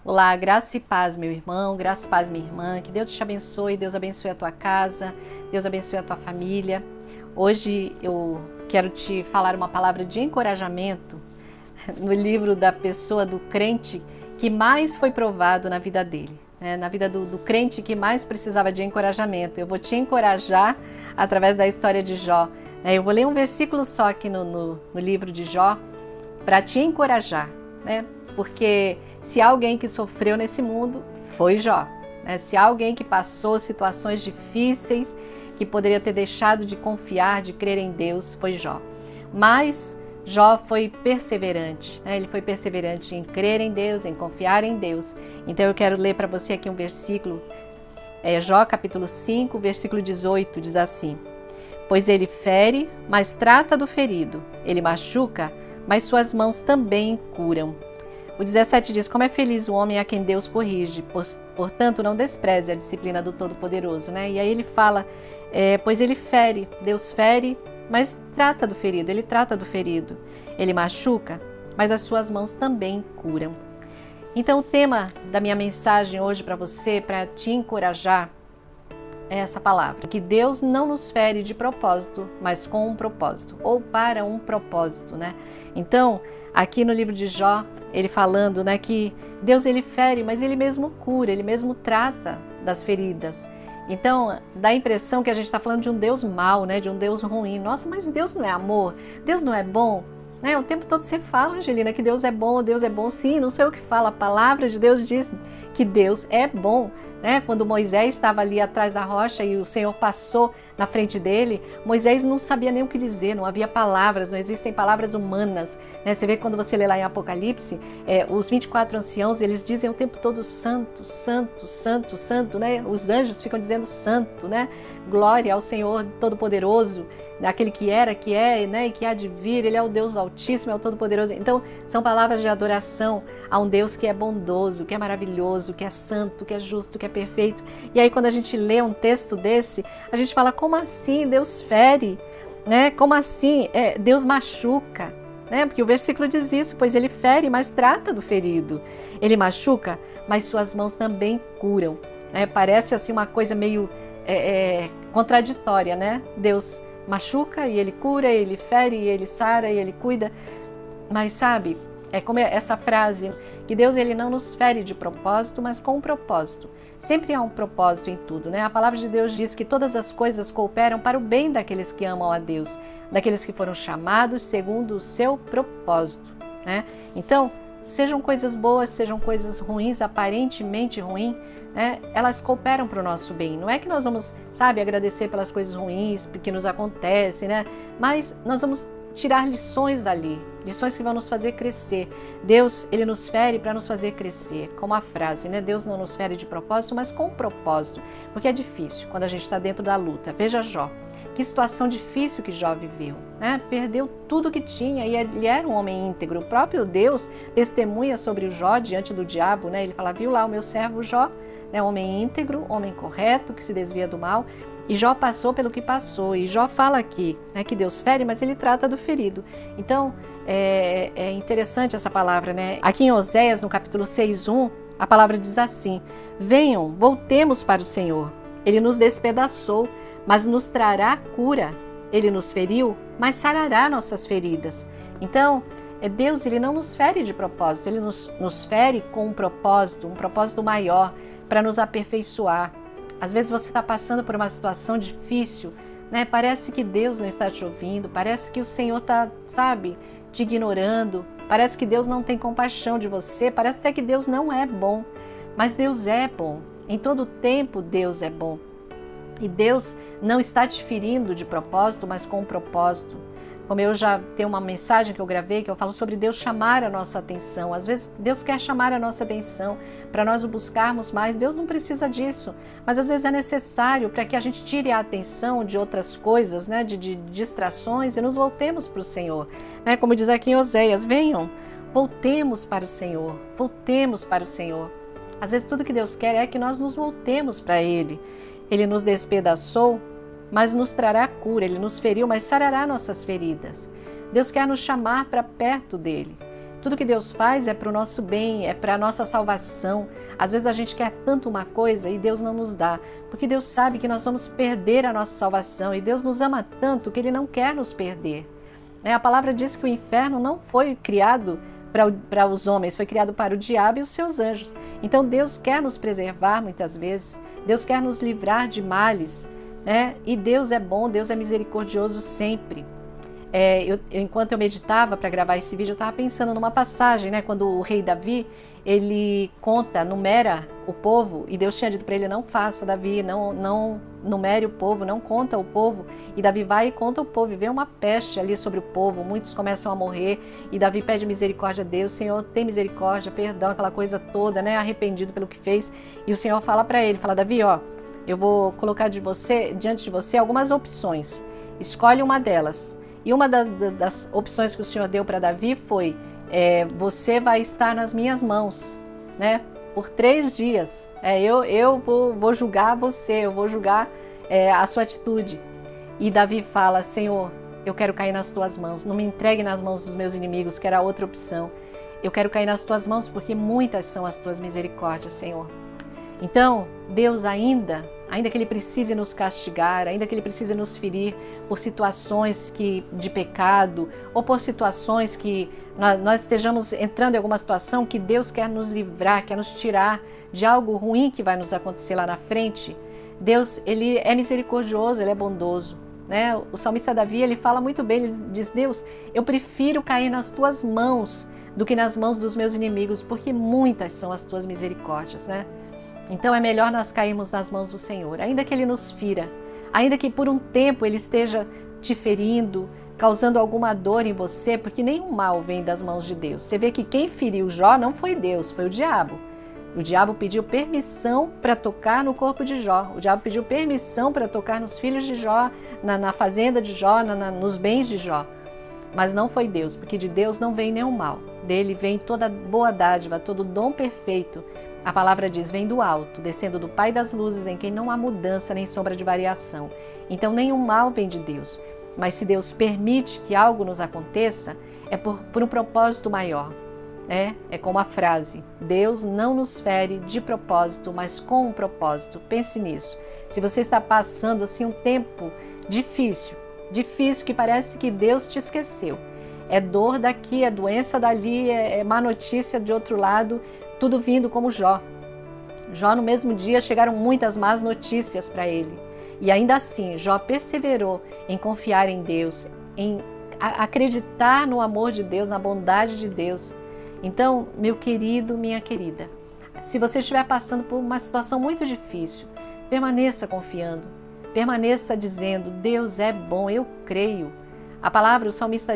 Olá, graça e paz, meu irmão, graça e paz, minha irmã. Que Deus te abençoe, Deus abençoe a tua casa, Deus abençoe a tua família. Hoje eu quero te falar uma palavra de encorajamento no livro da pessoa do crente que mais foi provado na vida dele, né? Na vida do crente que mais precisava de encorajamento. Eu vou te encorajar através da história de Jó. Eu vou ler um versículo só aqui no livro de Jó para te encorajar, né? Porque se há alguém que sofreu nesse mundo, foi Jó. Se há alguém que passou situações difíceis, que poderia ter deixado de confiar, de crer em Deus, foi Jó. Mas Jó foi perseverante, ele foi perseverante em crer em Deus, em confiar em Deus. Então eu quero ler para você aqui um versículo, Jó capítulo 5, versículo 18, diz assim: Pois ele fere, mas trata do ferido, ele machuca, mas suas mãos também curam. O 17 diz: Como é feliz o homem a quem Deus corrige, portanto não despreze a disciplina do Todo-Poderoso. E aí ele fala, pois ele fere, Deus fere, mas trata do ferido, ele trata do ferido. Ele machuca, mas as suas mãos também curam. Então o tema da minha mensagem hoje para você, para te encorajar, é essa palavra, que Deus não nos fere de propósito, mas com um propósito, ou para um propósito, Então, aqui no livro de Jó, ele falando, que Deus ele fere, mas ele mesmo cura, ele mesmo trata das feridas. Então, dá a impressão que a gente está falando de um Deus mau, de um Deus ruim. Nossa, mas Deus não é amor? Deus não é bom? O tempo todo você fala, Angelina, que Deus é bom. Sim, não sei o que fala. A palavra de Deus diz que Deus é bom. Quando Moisés estava ali atrás da rocha e o Senhor passou na frente dele, Moisés não sabia nem o que dizer, não havia palavras, não existem palavras humanas. Você vê quando você lê lá em Apocalipse, os 24 anciãos, eles dizem o tempo todo santo, santo, santo, santo, Os anjos ficam dizendo santo, Glória ao Senhor Todo-Poderoso, aquele que era, que é, e que há de vir, ele é o Deus Altíssimo, é o Todo-Poderoso. Então, são palavras de adoração a um Deus que é bondoso, que é maravilhoso, que é santo, que é justo, que é perfeito. E aí quando a gente lê um texto desse, a gente fala, como assim Deus fere? Como assim Deus machuca? Porque o versículo diz isso, pois ele fere, mas trata do ferido. Ele machuca, mas suas mãos também curam. Parece assim uma coisa meio contraditória, Deus machuca e ele cura, ele fere e ele sara e ele cuida. Mas sabe, é como essa frase, que Deus ele não nos fere de propósito, mas com um propósito. Sempre há um propósito em tudo, A palavra de Deus diz que todas as coisas cooperam para o bem daqueles que amam a Deus, daqueles que foram chamados segundo o seu propósito, Então, sejam coisas boas, sejam coisas ruins, aparentemente ruins, elas cooperam para o nosso bem. Não é que nós vamos, agradecer pelas coisas ruins que nos acontecem, Mas nós vamos tirar lições dali, lições que vão nos fazer crescer. Deus, ele nos fere para nos fazer crescer, como a frase, Deus não nos fere de propósito, mas com propósito, porque é difícil quando a gente está dentro da luta. Veja Jó, que situação difícil que Jó viveu, Perdeu tudo que tinha e ele era um homem íntegro. O próprio Deus testemunha sobre o Jó diante do diabo, Ele fala, viu lá o meu servo Jó, homem íntegro, homem correto, que se desvia do mal. E Jó passou pelo que passou, e Jó fala aqui, que Deus fere, mas ele trata do ferido. Então, é interessante essa palavra, Aqui em Oséias, no capítulo 6:1, a palavra diz assim: Venham, voltemos para o Senhor. Ele nos despedaçou, mas nos trará cura. Ele nos feriu, mas sarará nossas feridas. Então, Deus ele não nos fere de propósito, ele nos fere com um propósito maior, para nos aperfeiçoar. Às vezes você está passando por uma situação difícil, Parece que Deus não está te ouvindo, parece que o Senhor está, te ignorando, parece que Deus não tem compaixão de você, parece até que Deus não é bom. Mas Deus é bom, em todo tempo Deus é bom. E Deus não está te ferindo de propósito, mas com um propósito. Como eu já tenho uma mensagem que eu gravei, que eu falo sobre Deus chamar a nossa atenção. Às vezes Deus quer chamar a nossa atenção para nós o buscarmos mais. Deus não precisa disso, mas às vezes é necessário para que a gente tire a atenção de outras coisas, de distrações e nos voltemos para o Senhor. Como diz aqui em Oséias, venham, voltemos para o Senhor, voltemos para o Senhor. Às vezes tudo que Deus quer é que nós nos voltemos para Ele. Ele nos despedaçou, mas nos trará cura. Ele nos feriu, mas sarará nossas feridas. Deus quer nos chamar para perto dele. Tudo que Deus faz é para o nosso bem, é para a nossa salvação. Às vezes a gente quer tanto uma coisa e Deus não nos dá, porque Deus sabe que nós vamos perder a nossa salvação e Deus nos ama tanto que Ele não quer nos perder. A palavra diz que o inferno não foi criado para os homens, foi criado para o diabo e os seus anjos. Então Deus quer nos preservar muitas vezes, Deus quer nos livrar de males, né? E Deus é bom, Deus é misericordioso sempre. Enquanto eu meditava para gravar esse vídeo, eu estava pensando numa passagem, né? Quando o rei Davi, ele numera o povo, e Deus tinha dito para ele: não faça, Davi, não numere o povo, não conta o povo. E Davi vai e conta o povo, e vem uma peste ali sobre o povo, muitos começam a morrer, e Davi pede misericórdia a Deus: Senhor, tem misericórdia, perdão, aquela coisa toda, né? Arrependido pelo que fez. E o Senhor fala para ele, fala: Davi, eu vou colocar diante de você algumas opções, escolhe uma delas. E uma das opções que o Senhor deu para Davi foi: você vai estar nas minhas mãos, né? Por 3 dias. Eu vou julgar você, eu vou julgar a sua atitude. E Davi fala: Senhor, eu quero cair nas tuas mãos. Não me entregue nas mãos dos meus inimigos, que era a outra opção. Eu quero cair nas tuas mãos porque muitas são as tuas misericórdias, Senhor. Então, Deus ainda que Ele precise nos castigar, ainda que Ele precise nos ferir por situações de pecado, ou por situações que nós estejamos entrando em alguma situação que Deus quer nos livrar, quer nos tirar de algo ruim que vai nos acontecer lá na frente, Deus, Ele é misericordioso, Ele é bondoso, né? O salmista Davi, ele fala muito bem, ele diz: Deus, eu prefiro cair nas tuas mãos do que nas mãos dos meus inimigos, porque muitas são as tuas misericórdias, né? Então é melhor nós cairmos nas mãos do Senhor, ainda que Ele nos fira, ainda que por um tempo Ele esteja te ferindo, causando alguma dor em você, porque nenhum mal vem das mãos de Deus. Você vê que quem feriu Jó não foi Deus, foi o diabo. O diabo pediu permissão para tocar no corpo de Jó, o diabo pediu permissão para tocar nos filhos de Jó, na fazenda de Jó, nos bens de Jó. Mas não foi Deus, porque de Deus não vem nenhum mal. Dele vem toda boa dádiva, todo dom perfeito. A palavra diz: vem do alto, descendo do Pai das luzes, em quem não há mudança nem sombra de variação. Então nenhum mal vem de Deus. Mas se Deus permite que algo nos aconteça, é por um propósito maior. É como a frase: Deus não nos fere de propósito, mas com um propósito. Pense nisso. Se você está passando assim um tempo difícil que parece que Deus te esqueceu, é dor daqui, é doença dali, é má notícia de outro lado, tudo vindo como Jó. Jó, no mesmo dia, chegaram muitas más notícias para ele. E ainda assim, Jó perseverou em confiar em Deus, em acreditar no amor de Deus, na bondade de Deus. Então, meu querido, minha querida, se você estiver passando por uma situação muito difícil, permaneça confiando, permaneça dizendo: Deus é bom, eu creio. A palavra, o salmista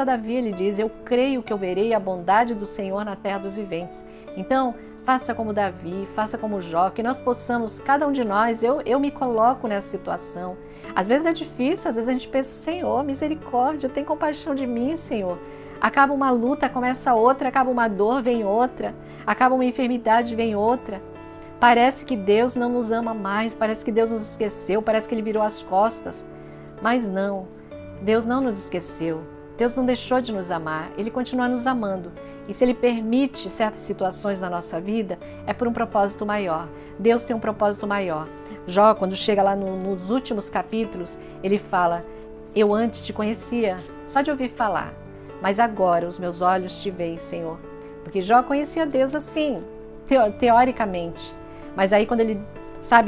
Davi, ele diz: eu creio que eu verei a bondade do Senhor na terra dos viventes. Então, faça como Davi, faça como Jó, que nós possamos, cada um de nós, eu me coloco nessa situação. Às vezes é difícil, às vezes a gente pensa: Senhor, misericórdia, tem compaixão de mim, Senhor. Acaba uma luta, começa outra, acaba uma dor, vem outra, acaba uma enfermidade, vem outra. Parece que Deus não nos ama mais, parece que Deus nos esqueceu, parece que Ele virou as costas. Mas não. Deus não nos esqueceu, Deus não deixou de nos amar, Ele continua nos amando. E se Ele permite certas situações na nossa vida, é por um propósito maior. Deus tem um propósito maior. Jó, quando chega lá nos últimos capítulos, ele fala: eu antes te conhecia, só de ouvir falar, mas agora os meus olhos te veem, Senhor. Porque Jó conhecia Deus assim, teoricamente. Mas aí quando ele,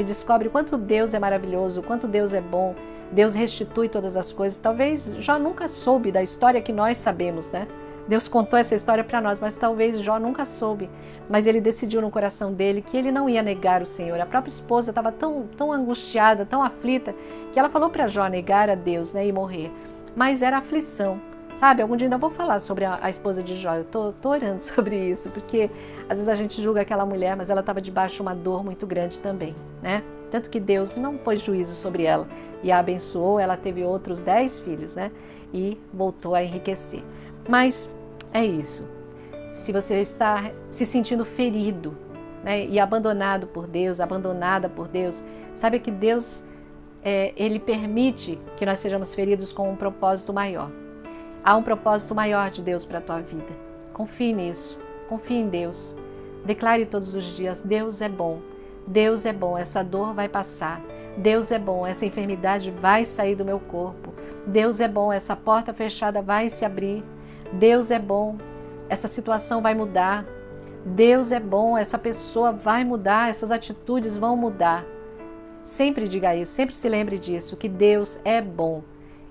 descobre o quanto Deus é maravilhoso, o quanto Deus é bom, Deus restitui todas as coisas. Talvez Jó nunca soube da história que nós sabemos, né? Deus contou essa história para nós, mas talvez Jó nunca soube. Mas ele decidiu no coração dele que ele não ia negar o Senhor. A própria esposa estava tão angustiada, tão aflita, que ela falou para Jó negar a Deus, né, e morrer. Mas era aflição. Algum dia ainda vou falar sobre a esposa de Jó. Eu tô orando sobre isso, porque às vezes a gente julga aquela mulher, mas ela estava debaixo de uma dor muito grande também, né? Tanto que Deus não pôs juízo sobre ela e a abençoou. Ela teve outros 10 filhos, né? E voltou a enriquecer. Mas é isso. Se você está se sentindo ferido, né, e abandonado por Deus, abandonada por Deus, saiba que Deus, Ele permite que nós sejamos feridos com um propósito maior. Há um propósito maior de Deus para a tua vida. Confie nisso. Confie em Deus. Declare todos os dias: Deus é bom. Deus é bom. Essa dor vai passar. Deus é bom. Essa enfermidade vai sair do meu corpo. Deus é bom. Essa porta fechada vai se abrir. Deus é bom. Essa situação vai mudar. Deus é bom. Essa pessoa vai mudar. Essas atitudes vão mudar. Sempre diga isso. Sempre se lembre disso, que Deus é bom.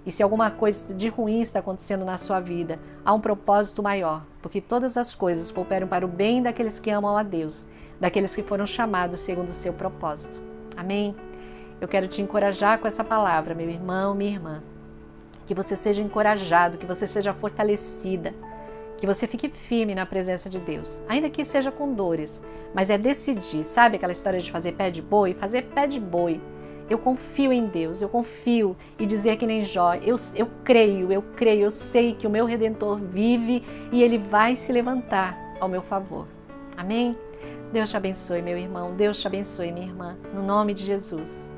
E se alguma coisa de ruim está acontecendo na sua vida, há um propósito maior, porque todas as coisas cooperam para o bem daqueles que amam a Deus, daqueles que foram chamados segundo o seu propósito. Amém? Eu quero te encorajar com essa palavra, meu irmão, minha irmã. Que você seja encorajado, que você seja fortalecida, que você fique firme na presença de Deus, ainda que seja com dores, mas é decidir, sabe aquela história de fazer pé de boi? Fazer pé de boi. Eu confio em Deus, eu confio e dizer que nem Jó, eu creio, eu sei que o meu Redentor vive e Ele vai se levantar ao meu favor. Amém? Deus te abençoe, meu irmão, Deus te abençoe, minha irmã, no nome de Jesus.